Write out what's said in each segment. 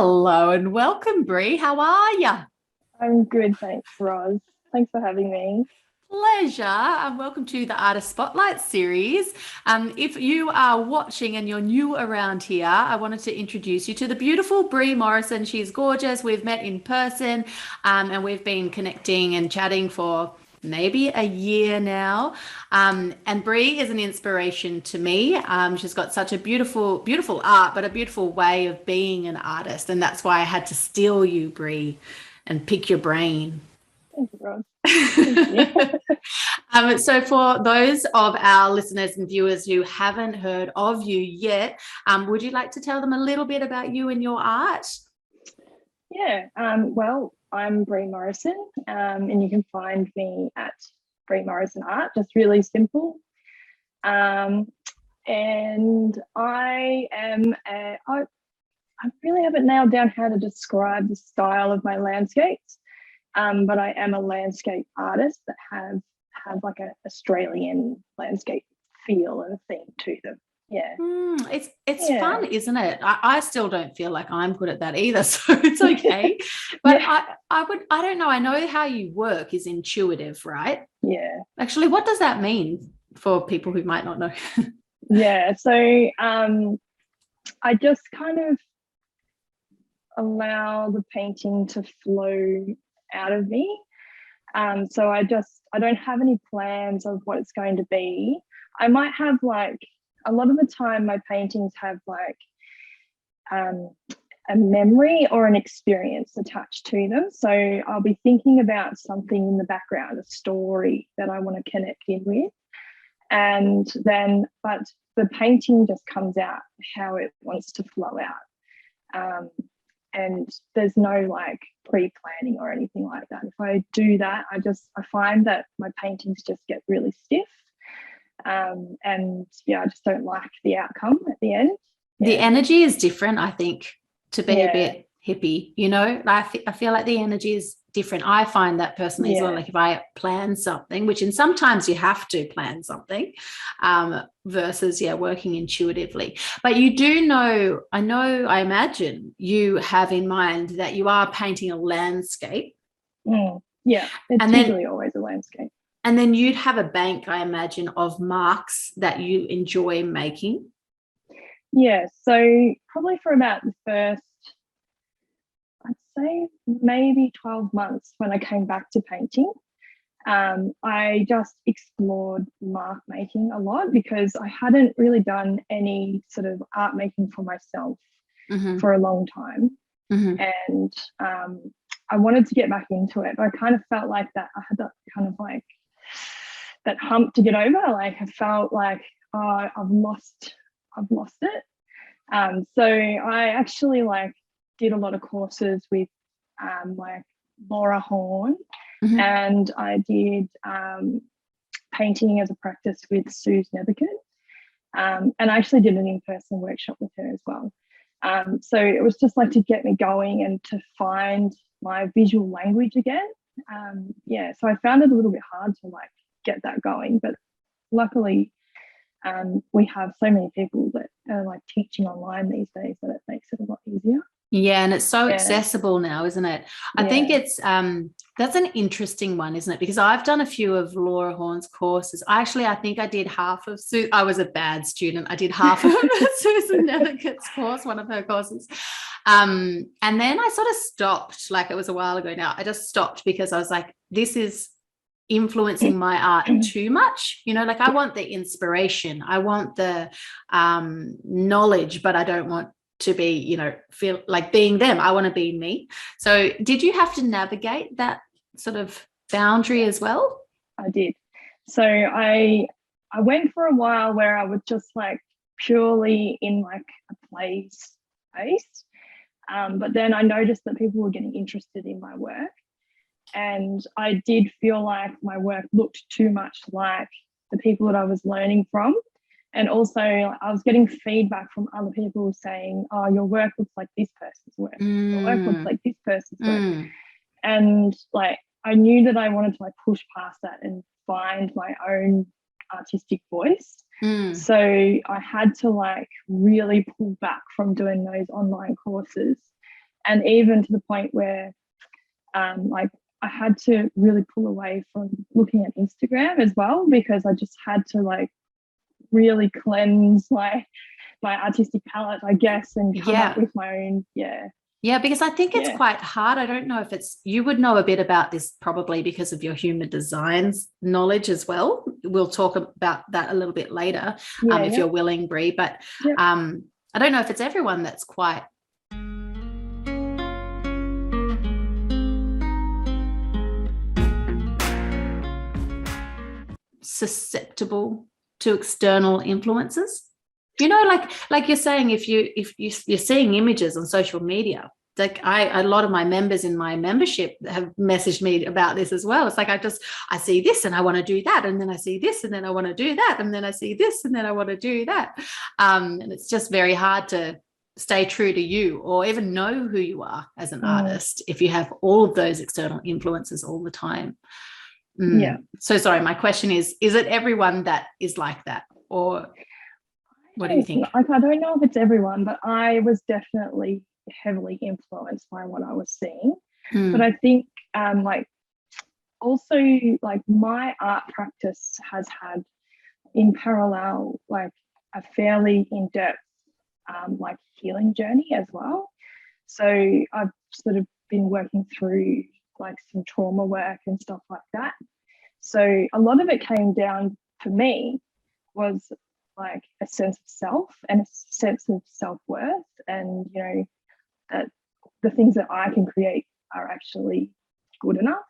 Hello and welcome, Bree. How are you? I'm good, thanks, Roz. Thanks for having me. Pleasure. And welcome to the Artist Spotlight series. If you are watching and you're new around here, I wanted to introduce you to the beautiful Bree Morrison. She's gorgeous. We've met in person, and we've been connecting and chatting for maybe a year now. And Bree is an inspiration to me. She's got such a beautiful, beautiful art, but a beautiful way of being an artist. And that's why I had to steal you, Bree, and pick your brain. Thank you, Roz. Thank you. So, for those of our listeners and viewers who haven't heard of you yet, would you like to tell them a little bit about you and your art? Well, I'm Bree Morrison, and you can find me at Bree Morrison Art, just really simple. And I really haven't nailed down how to describe the style of my landscapes, but I am a landscape artist that have like a Australian landscape feel and theme to them. Yeah. It's Yeah. fun, isn't it? I still don't feel like I'm good at that either, so it's okay. But Yeah. I don't know. I know how you work is intuitive, right? Yeah. Actually, what does that mean for people who might not know? Yeah. So I just kind of allow the painting to flow out of me. So I don't have any plans of what it's going to be. I might have like a lot of the time my paintings have like a memory or an experience attached to them. So I'll be thinking about something in the background, a story that I want to connect in with. But the painting just comes out how it wants to flow out. And there's no like pre-planning or anything like that. If I do that, I find that my paintings just get really stiff. And yeah, I just don't like the outcome at the end. The Yeah. energy is different, I think, to be a Yeah. bit hippie, you know. I feel like the energy is different. I find that personally as well. Yeah. Like if I plan something, which in sometimes you have to plan something, versus working intuitively. But you do know, I imagine you have in mind that you are painting a landscape. Yeah. It's And then usually always a landscape. and then you'd have a bank, I imagine, of marks that you enjoy making. Yeah. So probably for about the first, I'd say maybe 12 months when I came back to painting, I just explored mark making a lot because I hadn't really done any sort of art making for myself for a long time. And I wanted to get back into it, but I kind of felt like that I had that kind of like that hump to get over. Like I felt like, oh, I've lost it. So I actually like did a lot of courses with like Laura Horn, and I did painting as a practice with Suze Nethercutt, and I actually did an in-person workshop with her as well. So it was just like to get me going and to find my visual language again. So I found it a little bit hard to like get that going, but luckily we have so many people that are like teaching online these days that it makes it a lot easier. Yeah, and it's so Yeah. accessible now, isn't it? I think Yeah. it's that's an interesting one, isn't it? Because I've done a few of Laura Horn's courses. I think I did half of I was a bad student. I did half of Susan Nethercutt's course, one of her courses. And then I sort of stopped, like it was a while ago now. I just stopped because I was like, this is influencing my art too much. You know, like I want the inspiration, I want the knowledge, but I don't want to be, you know, feel like being them. I want to be me. So did you have to navigate that sort of boundary as well? I did. So I went for a while where I was just like purely in like a play space. But then I noticed that people were getting interested in my work. And I did feel like my work looked too much like the people that I was learning from. And also I was getting feedback from other people saying, oh, your work looks like this person's work. Your work looks like this person's work. And like, I knew that I wanted to like push past that and find my own artistic voice. So I had to like really pull back from doing those online courses And even to the point where like I had to really pull away from looking at Instagram as well, because I just had to like really cleanse my artistic palette, I guess, and come up with my own. Yeah, because I think it's quite hard. I don't know if you would know a bit about this probably because of your human designs knowledge as well. We'll talk about that a little bit later if you're willing, Bree. But I don't know if it's everyone that's quite susceptible to external influences. Like you're saying, if you're seeing images on social media, like a lot of my members in my membership have messaged me about this as well. It's like I see this and I want to do that, and then I see this and then I want to do that, and then I see this and then I want to do that, and it's just very hard to stay true to you or even know who you are as an artist if you have all of those external influences all the time. So sorry, my question is it everyone that is like that, or what do you think? I don't know if it's everyone, but I was definitely heavily influenced by what I was seeing. But I think like also like my art practice has had in parallel like a fairly in-depth like healing journey as well. So I've sort of been working through like some trauma work and stuff like that. So a lot of it came down for me was like a sense of self and a sense of self-worth, and you know that the things that I can create are actually good enough.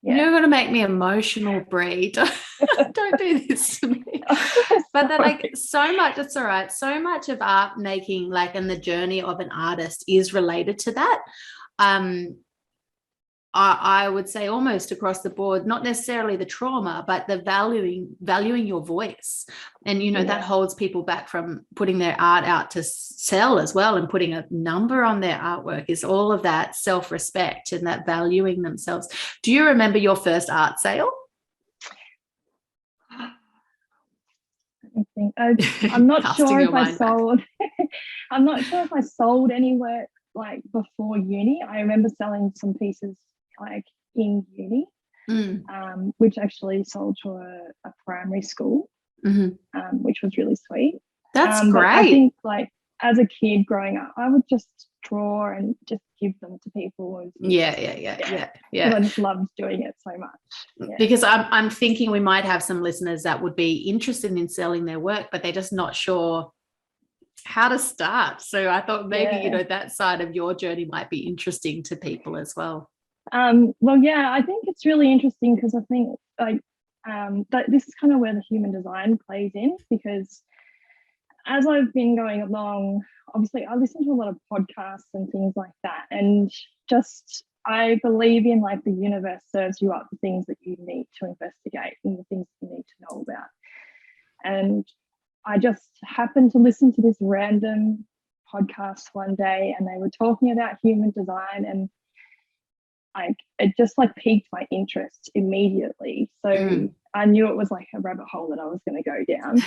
You're going to make me emotional, Bree. Don't do this to me. But then, like, so much, it's all right. So much of art making, like, and the journey of an artist is related to that. I would say almost across the board, not necessarily the trauma, but the valuing your voice. And, you know, that holds people back from putting their art out to sell as well, and putting a number on their artwork is all of that self-respect and that valuing themselves. Do you remember your first art sale? I'm not sure if I sold. I'm not sure if I sold anywhere like before uni. I remember selling some pieces like in uni, which actually sold to a primary school, which was really sweet. That's great. But I think like as a kid growing up, I would just draw and just give them to people. Yeah. I just loved doing it so much. Yeah. Because I'm thinking we might have some listeners that would be interested in selling their work, but they're just not sure how to start. So I thought maybe, you know, that side of your journey might be interesting to people as well. Well, yeah, I think it's really interesting because I think like that this is kind of where the human design plays in, because as I've been going along, obviously I listen to a lot of podcasts and things like that, and just I believe in like the universe serves you up the things that you need to investigate and the things you need to know about. And I just happened to listen to this random podcast one day, and they were talking about human design, and it just like piqued my interest immediately. So I knew it was like a rabbit hole that I was going to go down.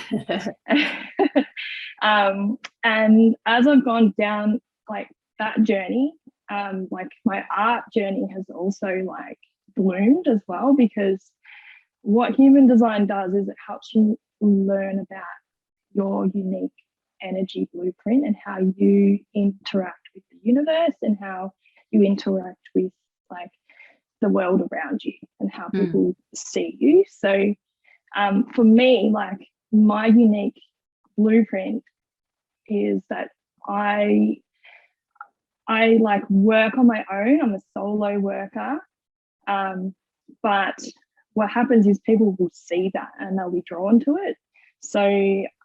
And as I've gone down like that journey, like my art journey has also like bloomed as well, because what human design does is it helps you learn about your unique energy blueprint and how you interact with the universe and how you interact with like the world around you and how people see you. So for me, like my unique blueprint is that I like work on my own. I'm a solo worker, but what happens is people will see that and they'll be drawn to it. So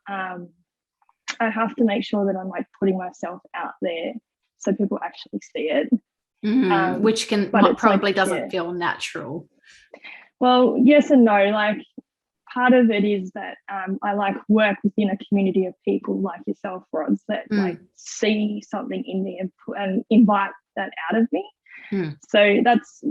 I have to make sure that I'm like putting myself out there so people actually see it. Which probably doesn't feel natural. Well, yes and no. Like part of it is that I like work within a community of people like yourself, Rods, that like see something in me and invite that out of me. So that's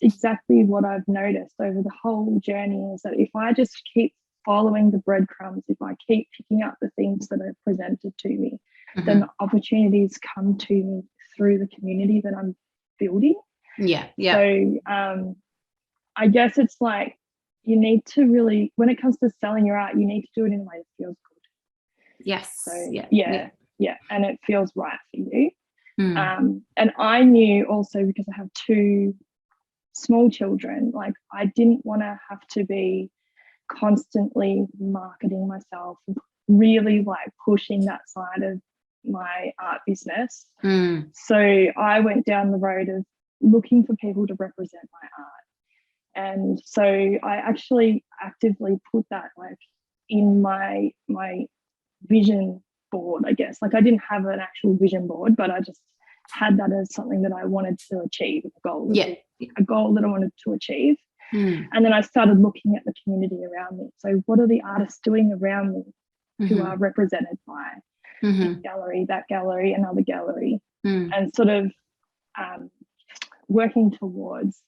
exactly what I've noticed over the whole journey, is that if I just keep following the breadcrumbs, if I keep picking up the things that are presented to me, then the opportunities come to me through the community that I'm building. Yeah. So I guess it's like you need to really, when it comes to selling your art, you need to do it in a way that feels good. Yes. So yeah, and it feels right for you. Mm. And I knew also, because I have 2 small children, like I didn't want to have to be constantly marketing myself, really like pushing that side of my art business. So I went down the road of looking for people to represent my art. And so I actually actively put that like in my vision board, I guess. Like I didn't have an actual vision board, but I just had that as something that I wanted to achieve, a goal that I wanted to achieve. And then I started looking at the community around me. So what are the artists doing around me who are represented by this gallery, that gallery, another gallery, and sort of working towards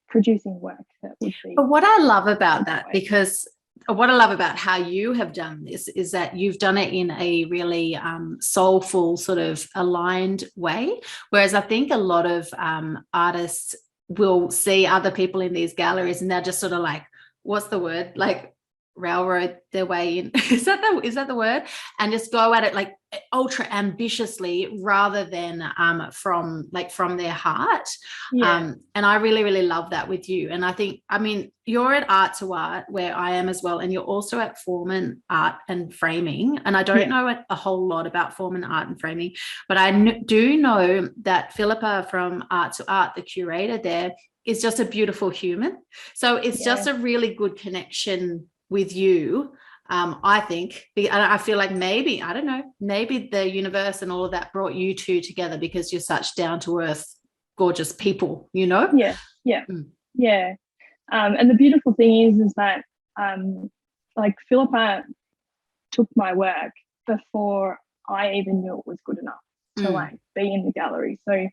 producing work that would be. But what I love about that, because what I love about how you have done this is that you've done it in a really soulful, sort of aligned way. Whereas I think a lot of artists will see other people in these galleries and they're just sort of like, what's the word? Like railroad their way in. Is that the word? And just go at it like ultra ambitiously rather than from their heart. And I really, really love that with you. And I think, I mean, you're at Art to Art, where I am as well, and you're also at Forman Art and Framing. And I don't know a whole lot about Forman Art and Framing, but I do know that Philippa from Art to Art, the curator there, is just a beautiful human. So it's just a really good connection with you. I think, I feel like maybe, I don't know, maybe the universe and all of that brought you two together because you're such down to earth, gorgeous people, you know? Yeah. And the beautiful thing is that like Philippa took my work before I even knew it was good enough to like be in the gallery. So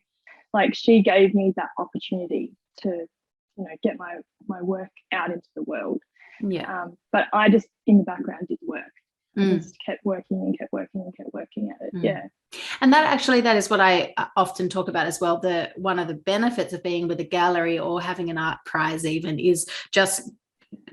like she gave me that opportunity to, you know, get my work out into the world. But I just in the background did work. I just kept working and kept working and kept working at it. And that is what I often talk about as well. One of the benefits of being with a gallery or having an art prize even is just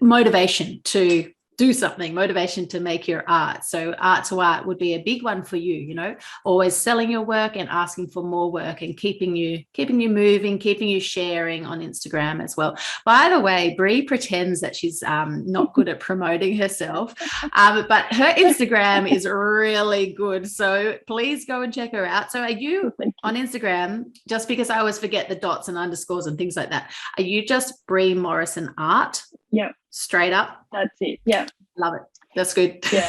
motivation to do something, motivation to make your art. So Art to Art would be a big one for you, you know, always selling your work and asking for more work and keeping you moving, keeping you sharing on Instagram as well. By the way, Bree pretends that she's not good at promoting herself, but her Instagram is really good. So please go and check her out. So are you on Instagram, just because I always forget the dots and underscores and things like that, are you just Bree Morrison Art? Yeah. Straight up. That's it. Yeah. Love it. That's good. Yeah.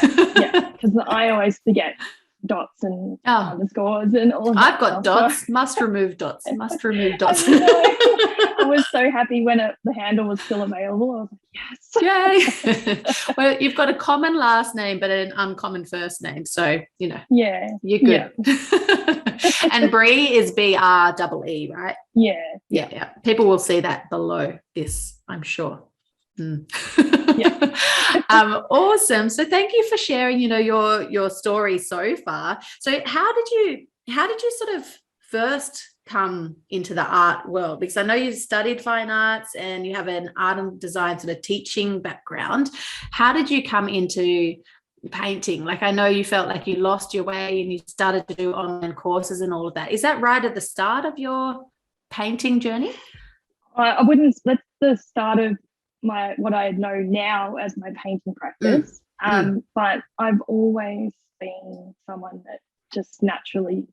Because I always forget dots and underscores and all of that. I've got dots. So. Must remove dots. Must remove dots. I was so happy when the handle was still available. I was like, yes. Yay. Well, you've got a common last name, but an uncommon first name. So, you know. Yeah. You're good. Yeah. And Bree is BREE, right? Yeah. People will see that below this, I'm sure. Awesome. So thank you for sharing, you know, your story so far. So how did you sort of first come into the art world? Because I know you studied fine arts and you have an art and design sort of teaching background. How did you come into painting? Like, I know you felt like you lost your way and you started to do online courses and all of that. Is that right at the start of your painting journey? I wouldn't. That's the start of what I know now as my painting practice. But I've always been someone that just naturally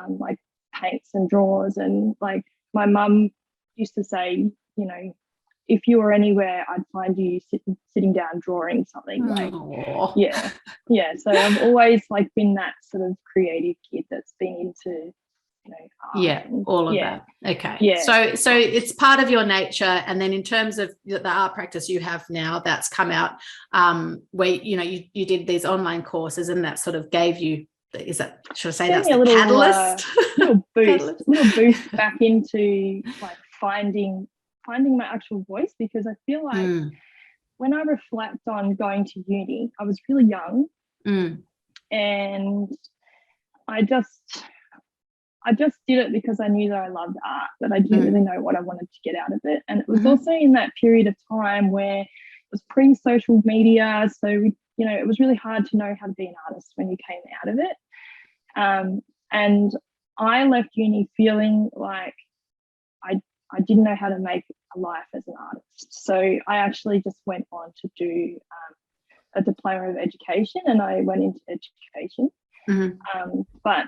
like paints and draws, and like my mum used to say, you know, if you were anywhere, I'd find you sitting down drawing something. Like, so I've always like been that sort of creative kid that's been into, you know, art all of that. Okay. So it's part of your nature. And then in terms of the art practice you have now, that's come out where, you know, you did these online courses and that sort of gave you, should I say that's the catalyst? little boost back into like finding my actual voice, because I feel like when I reflect on going to uni, I was really young and I just I just did it because I knew that I loved art, but I didn't really know what I wanted to get out of it. And it was also in that period of time where it was pre-social media, so it was really hard to know how to be an artist when you came out of it. And I left uni feeling like I didn't know how to make a life as an artist. So I actually just went on to do a diploma of education, and I went into education. But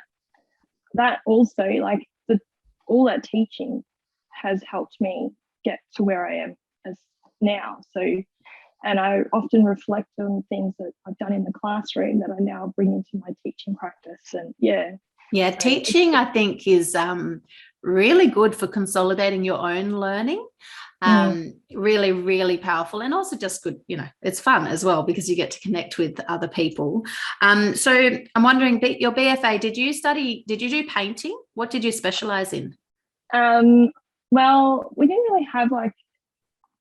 that also, like, all that teaching has helped me get to where I am as now. So, and I often reflect on things that I've done in the classroom that I now bring into my teaching practice. And so teaching, I think, is really good for consolidating your own learning. Really, really powerful, and also just good, it's fun as well because you get to connect with other people. So I'm wondering, your BFA, did you do painting? What did you specialize in? Well, we didn't really have like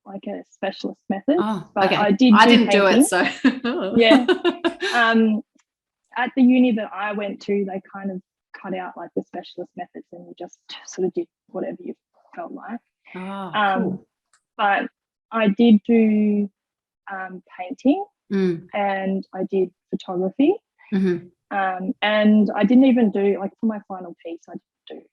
a specialist method. But okay. I didn't do it, so yeah. At the uni that I went to, they kind of cut out like the specialist methods, and you just sort of did whatever you felt like. Cool. But I did do painting, and I did photography, and I didn't even do, like, for my final piece, I didn't do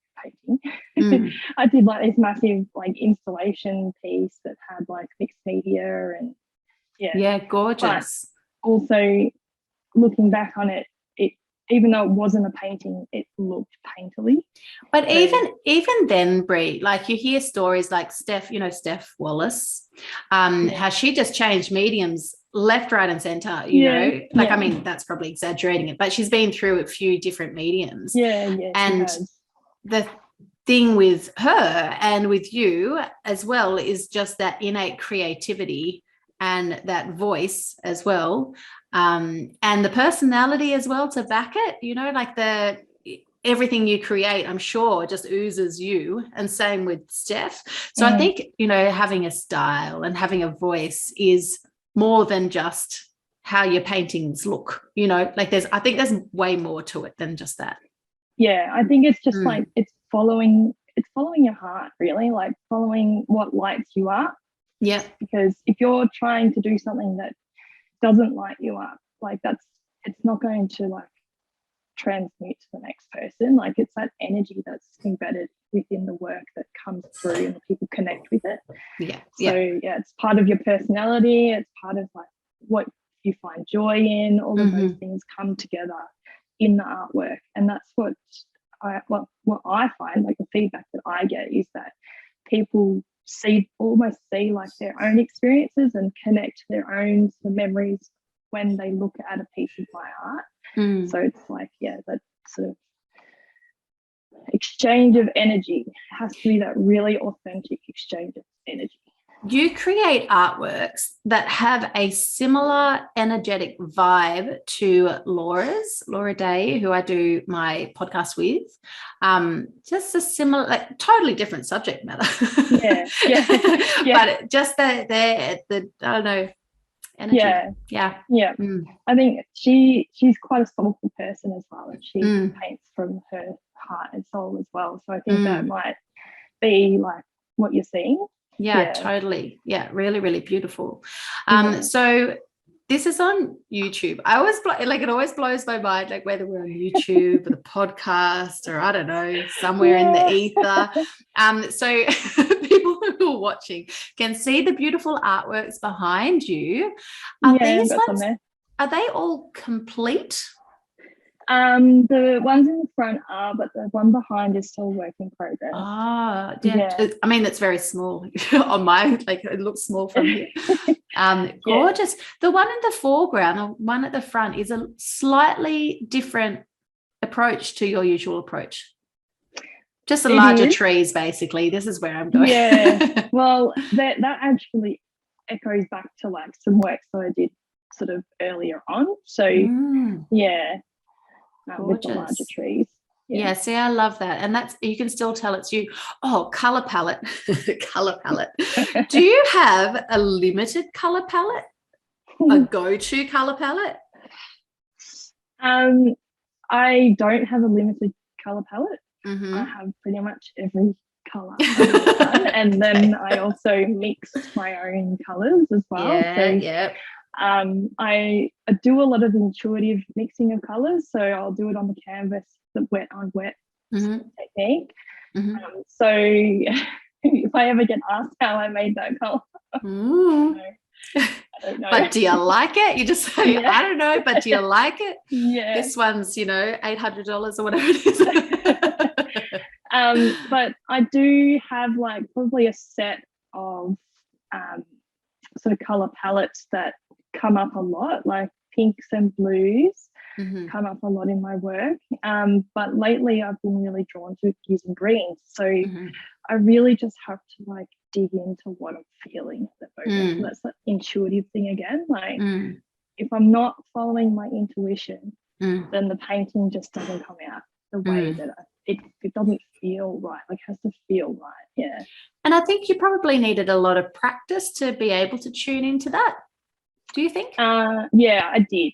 painting. I did like this massive like installation piece that had like mixed media, and gorgeous. But also, looking back on it, even though it wasn't a painting, it looked painterly. But even then, Bree, like, you hear stories like Steph Wallace, how she just changed mediums left, right, and center, I mean, that's probably exaggerating it, but she's been through a few different mediums. And the thing with her and with you as well is just that innate creativity and that voice as well, and the personality as well to back it, like everything you create, I'm sure, just oozes you, and same with Steph. So I think, having a style and having a voice is more than just how your paintings look, like I think there's way more to it than just that. I think it's just like it's following your heart, really, like following what lights you up. Because if you're trying to do something that doesn't light you up, like it's not going to like transmute to the next person. Like, it's that energy that's embedded within the work that comes through and people connect with it. It's part of your personality, it's part of like what you find joy in. All of those things come together in the artwork, and that's what I find, like the feedback that I get is that people almost see like their own experiences and connect their own memories when they look at a piece of my art. So it's like, that sort of exchange of energy has to be that really authentic exchange of energy. You create artworks that have a similar energetic vibe to Laura Day, who I do my podcast with. Just a similar, like, totally different subject matter. But just the I don't know, energy. I think she's quite a soulful person as well, and she paints from her heart and soul as well. So I think that might be like what you're seeing. Totally. Really, really beautiful. So this is on YouTube. I always it always blows my mind, like, whether we're on YouTube or the podcast or I don't know, somewhere in the ether. So people who are watching can see the beautiful artworks behind you. Are these ones? Are they all complete? The ones in the front are, but the one behind is still work in progress. I mean, it's very small on my, like, it looks small from here. Gorgeous. The one in the foreground, the one at the front, is a slightly different approach to your usual approach. Just the larger trees, basically. This is where I'm going. Well, that actually echoes back to like some work that I did sort of earlier on. So with the larger trees. See, I love that. And that's, you can still tell it's you. Oh, color palette. Color palette. Do you have a limited color palette? A go-to color palette? I don't have a limited color palette. I have pretty much every colour under the sun. And then I also mixed my own colours as well. I do a lot of intuitive mixing of colours. So I'll do it on the canvas, the wet on wet technique. So if I ever get asked how I made that colour, I don't know. But do you like it? You just say, I don't know, but do you like it? Yeah. This one's, $800 or whatever it is. But I do have like probably a set of sort of colour palettes that come up a lot, like pinks and blues come up a lot in my work. But lately I've been really drawn to using greens. So I really just have to like dig into what I'm feeling at the moment. So that's the intuitive thing again. Like if I'm not following my intuition, then the painting just doesn't come out the way that it doesn't feel right. Like it has to feel right. Yeah. And I think you probably needed a lot of practice to be able to tune into that. Do you think? Yeah, I did.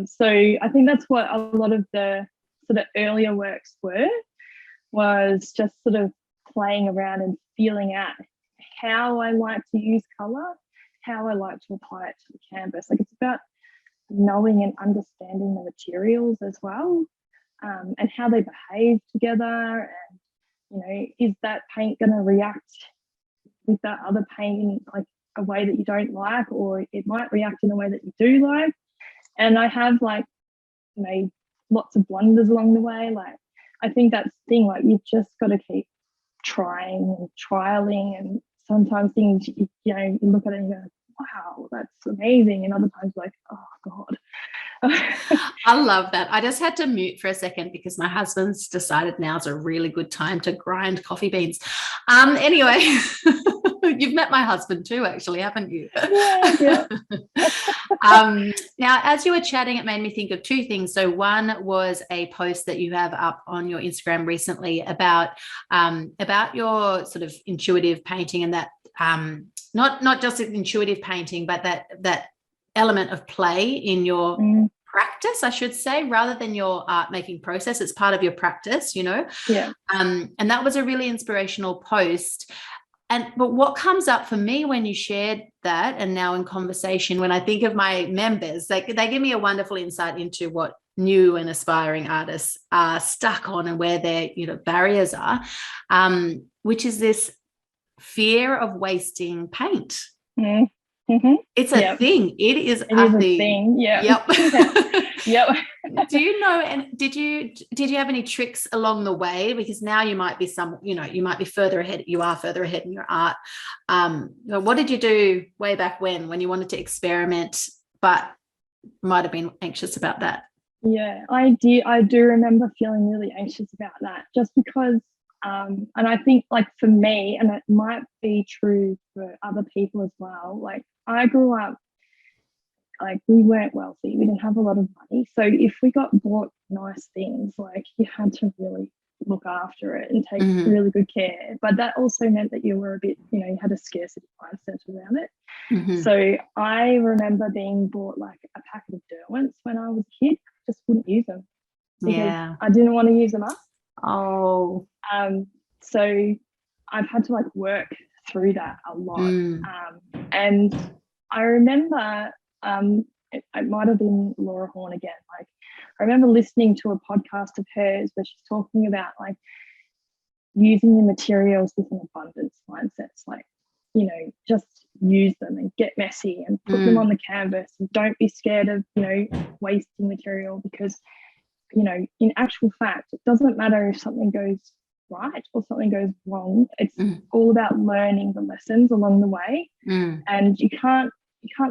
So I think that's what a lot of the sort of earlier works was just sort of playing around and feeling out how I like to use colour, how I like to apply it to the canvas. Like it's about knowing and understanding the materials as well, and how they behave together, and is that paint going to react with that other paint in like a way that you don't like, or it might react in a way that you do like. And I have like made lots of blunders along the way. Like I think that's the thing, like you've just got to keep trying and trialing, and sometimes things you look at it and you go, wow, that's amazing, and other times like, oh God. I love that. I just had to mute for a second because my husband's decided now's a really good time to grind coffee beans. Anyway, you've met my husband too, actually, haven't you? Yeah. Now, as you were chatting, it made me think of two things. So one was a post that you have up on your Instagram recently about your sort of intuitive painting, and that not just intuitive painting, but that element of play in your practice, I should say, rather than your art making process. It's part of your practice, Yeah. And that was a really inspirational post. But what comes up for me when you shared that, and now in conversation, when I think of my members, they give me a wonderful insight into what new and aspiring artists are stuck on and where their barriers are, which is this fear of wasting paint. It's a thing. It is a thing. Yeah. Yep. Yep. Do you know, and did you have any tricks along the way? Because now you might be you might be further ahead. You are further ahead in your art. What did you do way back when you wanted to experiment, but might have been anxious about that? Yeah, I do remember feeling really anxious about that, just because and I think like for me, and it might be true for other people as well, like I grew up, like we weren't wealthy, we didn't have a lot of money, so if we got bought nice things, like you had to really look after it and take really good care. But that also meant that you were a bit, you had a scarcity mindset around it. So I remember being bought like a packet of Derwents when I was a kid, just wouldn't use them because I didn't want to use them up. So I've had to like work through that a lot. And I remember it might have been Laura Horn again. Like I remember listening to a podcast of hers where she's talking about like using the materials with an abundance mindset. It's like, just use them and get messy and put them on the canvas, and don't be scared of, wasting material, because, in actual fact, it doesn't matter if something goes right or something goes wrong. It's all about learning the lessons along the way. And you can't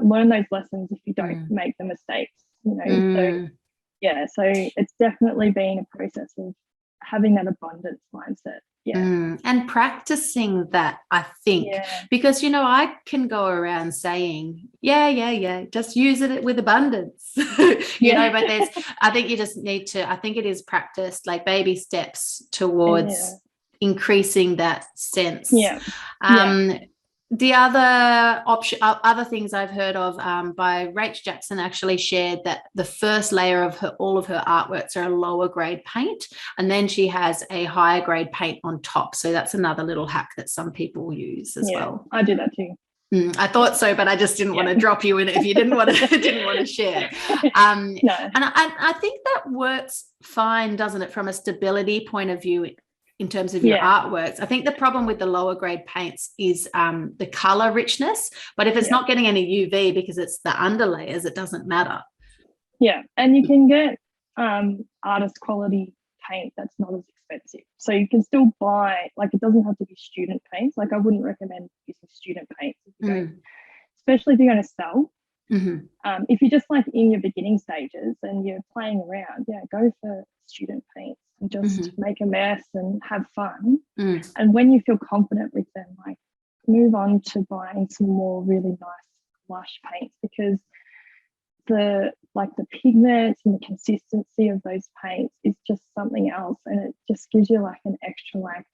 learn those lessons if you don't make the mistakes, So it's definitely been a process of having that abundance mindset. And practicing that, I think, because I can go around saying just use it with abundance, but I think you just need to, I think it is practiced, like baby steps towards increasing that sense. The other option, other things I've heard of by Rach Jackson actually shared that the first layer of all of her artworks are a lower grade paint, and then she has a higher grade paint on top. So that's another little hack that some people use as well. I do that too. I thought so, but I just didn't want to drop you in it if you didn't want to share. No. And I think that works fine, doesn't it, from a stability point of view in terms of your artworks. I think the problem with the lower grade paints is the color richness, but if it's not getting any UV because it's the underlayers, it doesn't matter. Yeah, and you can get artist quality paint that's not as expensive. So you can still buy, like, it doesn't have to be student paints. Like, I wouldn't recommend using student paints, especially if you're going to sell. If you're just like in your beginning stages and you're playing around, go for student paints and just make a mess and have fun. And when you feel confident with them, like, move on to buying some more really nice lush paints, because the pigments and the consistency of those paints is just something else, and it just gives you like an extra like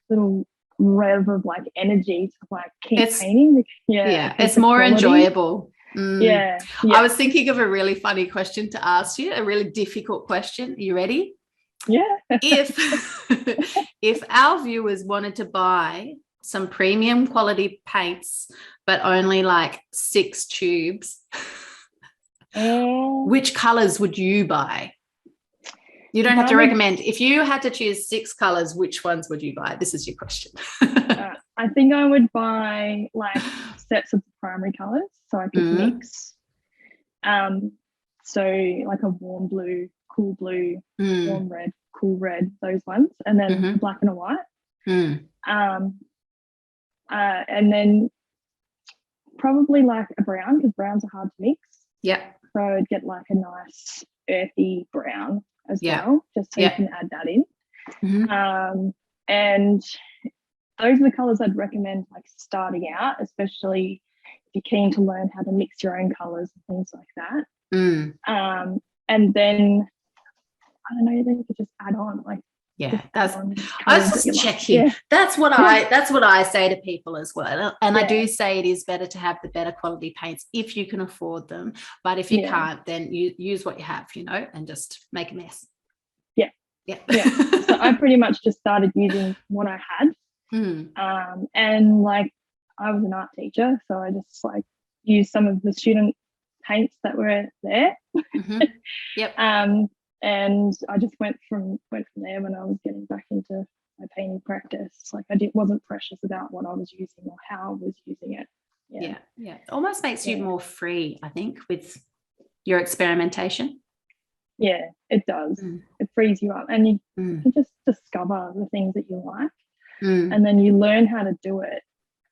little rev of like energy to like keep painting. It's more enjoyable. I was thinking of a really funny question to ask you, a really difficult question. Are you ready? If our viewers wanted to buy some premium quality paints but only like 6 tubes, which colors would you buy? You don't have to recommend. If you had to choose 6 colors, which ones would you buy? This is your question. I think I would buy like sets of primary colors so I could mix. So like a warm blue, cool blue, warm red, cool red, those ones, and then black and a white. And then probably like a brown, because browns are hard to mix. So I'd get like a nice earthy brown as well, just so you can add that in. And those are the colours I'd recommend like starting out, especially if you're keen to learn how to mix your own colours and things like that. And then I don't know, then you could just add on like I was just checking. That's what I say to people as well. And I do say it is better to have the better quality paints if you can afford them. But if you can't, then you use what you have, and just make a mess. So I pretty much just started using what I had. And like I was an art teacher, so I just like used some of the student paints that were there. And I just went from there when I was getting back into my painting practice. Like wasn't precious about what I was using or how I was using it. It almost makes you more free, I think, with your experimentation. Yeah, it does. It frees you up, and you can just discover the things that you like, and then you learn how to do it,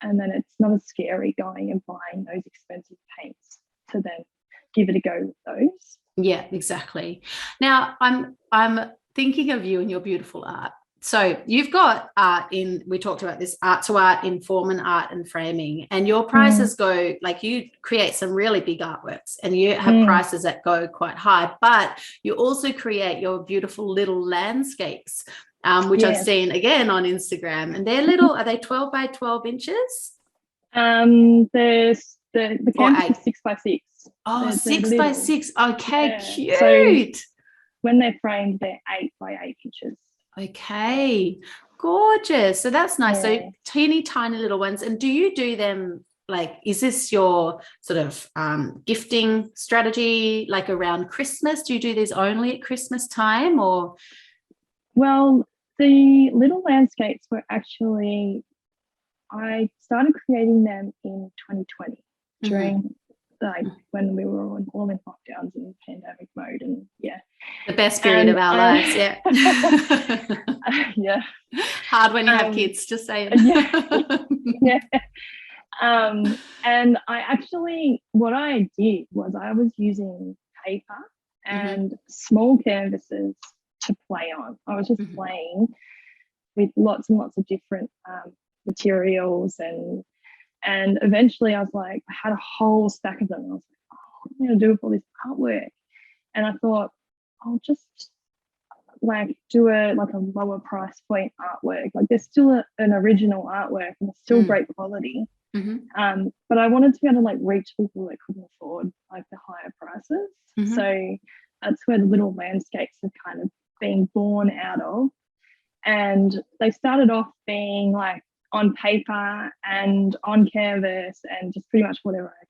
and then it's not as scary going and buying those expensive paints to then give it a go with those. Yeah, exactly. Now I'm thinking of you and your beautiful art. So you've got art we talked about this, art to art, Inform art and framing, and your prices go, like, you create some really big artworks and you have prices that go quite high, but you also create your beautiful little landscapes, which I've seen again on Instagram, and they're little, are they 12 by 12 inches? There's the canvas is 6 by 6. Oh, 6 by 6. Okay, cute. So when they're framed, they're 8 by 8 inches. Okay, gorgeous. So that's nice. So teeny tiny little ones. And do you do them, like, is this your sort of gifting strategy, like around Christmas? Do you do these only at Christmas time, or? Well, the little landscapes were actually, I started creating them in 2020 during like when we were all in lockdowns and pandemic mode, and the best period of our lives. Hard when you have kids to say it. And I actually, what I did was I was using paper and small canvases to play on. I was just playing with lots and lots of different materials, and eventually I was like, I had a whole stack of them. I was like, oh, what am I going to do with all this artwork? And I thought, I'll just like do a lower price point artwork. Like, there's still an original artwork and it's still great quality. But I wanted to be able to like reach people that couldn't afford like the higher prices. So that's where the little landscapes have kind of been born out of. And they started off being like on paper and on canvas and just pretty much whatever I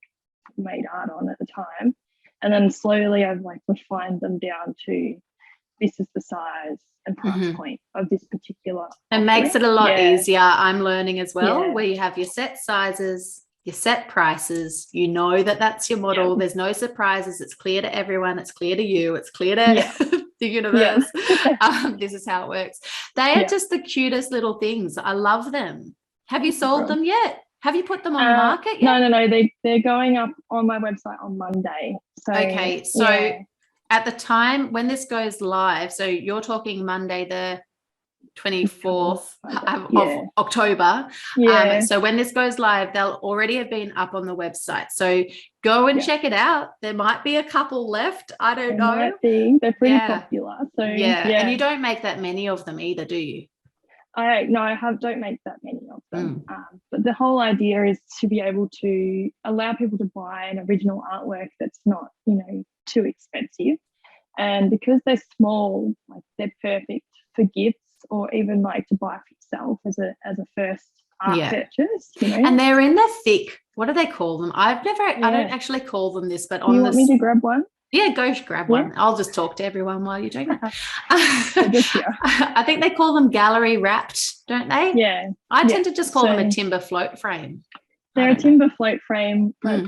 made art on at the time. And then slowly I've like refined them down to this is the size and price point of this particular and offering. makes it a lot easier. I'm learning as well, where you have your set sizes, your set prices, you know that that's your model. There's no surprises. It's clear to everyone. It's clear to you. It's clear to the universe. This is how it works. They are just the cutest little things. I love them. Have you sold them yet? Have you put them on the market yet? No. They're going up on my website on Monday. So okay. So at the time when this goes live, so you're talking Monday the 24th of October. So when this goes live, they'll already have been up on the website. So go and check it out. There might be a couple left. I don't know. They're pretty popular. So and you don't make that many of them either, do you? I don't make that many of them. But the whole idea is to be able to allow people to buy an original artwork that's not, too expensive. And because they're small, like they're perfect for gifts or even like to buy for yourself as a first art purchase. And they're in the thick. What do they call them? I don't actually call them this, but on you want me to grab one? Yeah, go grab one. I'll just talk to everyone while you're doing that. I think they call them gallery wrapped, don't they? Yeah. I tend to just call them a timber float frame. They're a timber float frame. But,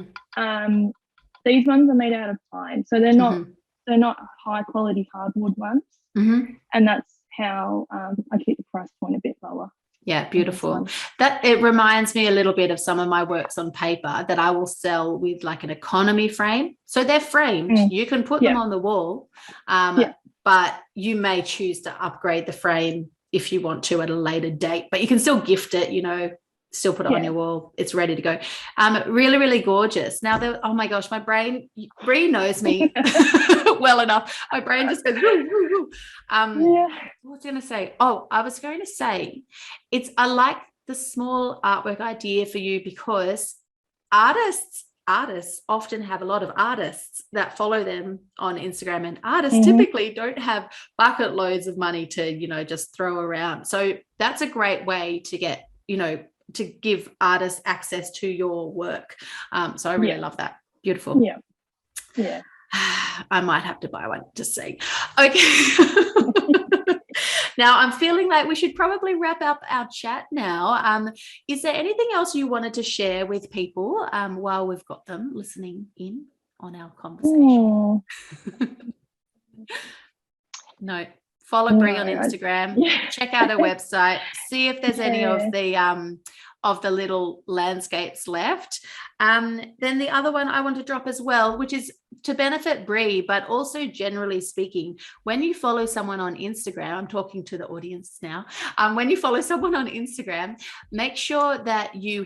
these ones are made out of pine, so they're not high quality hardwood ones. And that's how I keep the price point a bit lower. Yeah, beautiful. That it reminds me a little bit of some of my works on paper that I will sell with like an economy frame. So they're framed. You can put them on the wall, but you may choose to upgrade the frame if you want to at a later date. But you can still gift it, still put it on your wall. It's ready to go. Really, really gorgeous. Now, oh my gosh, my brain, Bree knows me well enough. My brain just goes, woo, woo, woo. What was I going to say? Oh, I was going to say I like the small artwork idea for you because artists often have a lot of artists that follow them on Instagram, and artists typically don't have bucket loads of money to, just throw around. So that's a great way to get, to give artists access to your work. So I really love that. Beautiful. Yeah. I might have to buy one to see. Okay. Now I'm feeling like we should probably wrap up our chat now. Is there anything else you wanted to share with people while we've got them listening in on our conversation? No. Follow Bree on Instagram. Check out her website. See if there's any of the little landscapes left. Then the other one I want to drop as well, which is to benefit Bree, but also generally speaking, when you follow someone on Instagram, I'm talking to the audience now. When you follow someone on Instagram, make sure that you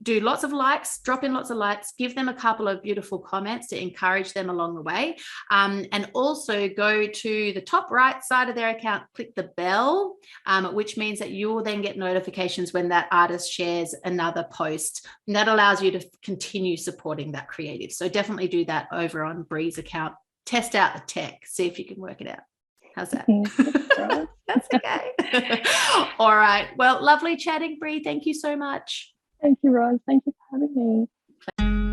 do lots of likes, drop in lots of likes, give them a couple of beautiful comments to encourage them along the way. And also go to the top right side of their account, click the bell, which means that you will then get notifications when that artist shares another post. And that allows you to continue supporting that creative. So definitely do that over on Bree's account. Test out the tech, see if you can work it out. How's that? That's okay. All right. Well, lovely chatting, Bree. Thank you so much. Thank you, Ron. Thank you for having me.